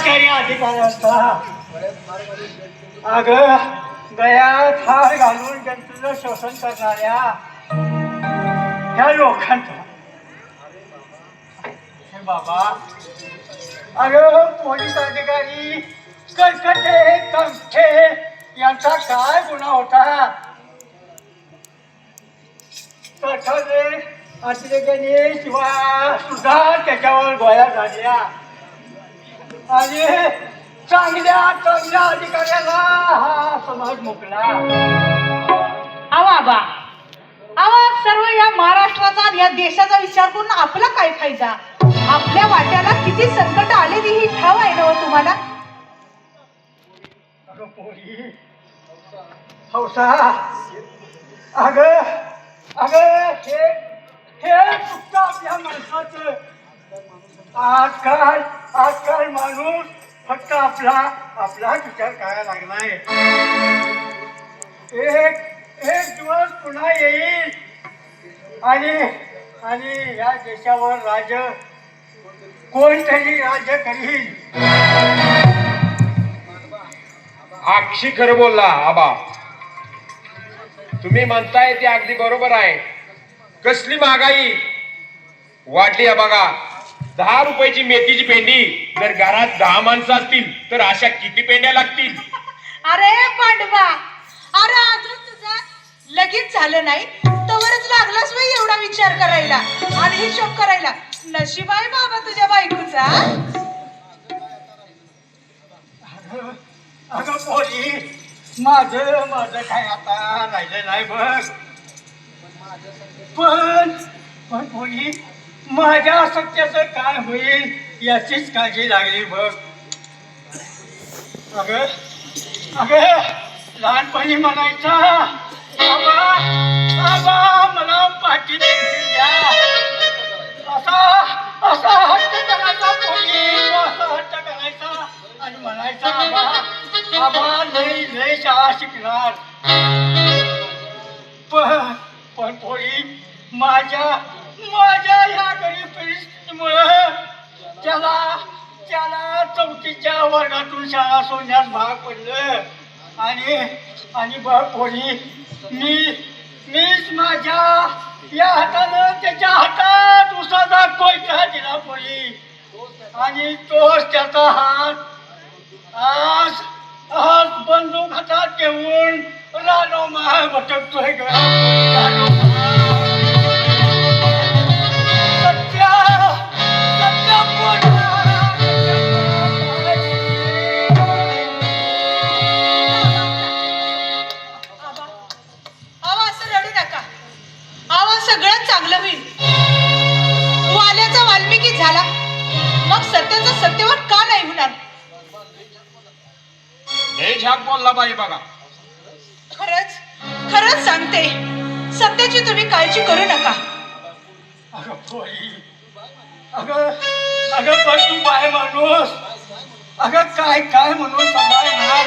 सरकारी अधिकाऱ्यांचा अग गळ्यात हार घालून जनतेचं शोषण करणाऱ्या ह्या लोकांचा बाबा अगं पोलीस अधिकारी कळकटे कंठे यांचा काय गुन्हा होता? कठोरे अतिरेक्याने शिवाय सुद्धा त्याच्यावर गोळ्या झाल्या आणि चांगल्या चांगल्या अधिकाऱ्याला हा समाज मुकला. आवा सर्व या महाराष्ट्राचा आणि या देशाचा विचार करून आपला काय फायदा? आपल्या वाट्याला किती संकट आलेली ही ठाव आहे ना तुम्हाला? हौसा अगं हे फक्त आपल्या माणसाचं आजकाल माणूस फक्त आपलाच विचार करायला लागलाय. एक दिवस पुन्हा येईल आणि या देशावर कोणतरी राज्य करील. अक्षी खरं बोलला आबा. तुम्ही म्हणताय ते अगदी बरोबर आहे. कसली महागाई वाढली आहे बघा. 10 रुपयाची मेथीची पेंडी जर घरात 10 माणसं असतील तर अशा किती पेंड्या लागतील? अरे पांडवा, अरे अजून तुझा लगेच झालं नाही तवरच लागलास बाई एवढा विचार करायला आणि हिशोब करायला. नशीब आहे बाबा तुझ्या बायकोचा. अगं पोरी माझं काय आता राहिलं नाही बघ. पण पोरी माझ्या सत्याचं काय होईल याचीच काळजी लागली बघ. अगं लहानपणी म्हणायचा आबा मला पाठी पेन्सिल द्या असा हट्ट करायचा पोरी. असा हट्ट करायचा आणि म्हणायचा आबा लय शाळा शिकणार. पण पोरी माझ्या ह्या गरीब परिस्थितीमुळं त्याला 4थीच्या वर्गातून शाळा सोडण्यास भाग पडलं. आणि बघ पोरी मीच माझ्या या हातानं त्याच्या हातात उसाचा कोयता दिला पोरी. आणि तोच त्याचा हात आज बंदूक हातात घेऊन रानो माळ भटकतोय ग. सगळं चांगलं होईल. वाल्याचा वाल्मिकी झाला मग सत्याचा सत्यवान का नाही होणार? झाक बोलला बाई बघा. खरंच सांगते सत्याची तुम्ही काळजी करू नका. अगं पण तू बाय माणूस काय म्हणून सांभाळणार?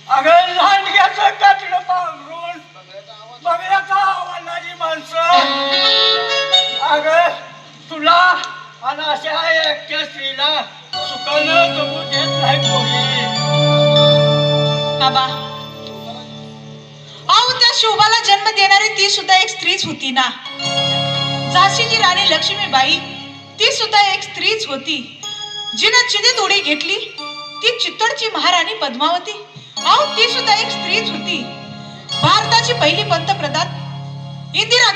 अगं लांडग्याचं कातडं पांघरून बघण्याचा आवडणारी माणसं तुला आणि अशा एकट्या स्त्रीला सुखानं जगू देत नाही पोरी. बाबा त्या शोभाला जन्म देणारी ती सुद्धा एक स्त्रीच होती ना. झाशीची राणी लक्ष्मीबाई ती सुद्धा एक स्त्रीच होती. जिनं चिदीत उडी घेतली ती चित्तोडची महाराणी पद्मावती ती सुद्धा एक स्त्रीच होती. भारताची पहिली पंतप्रधान इंदिरा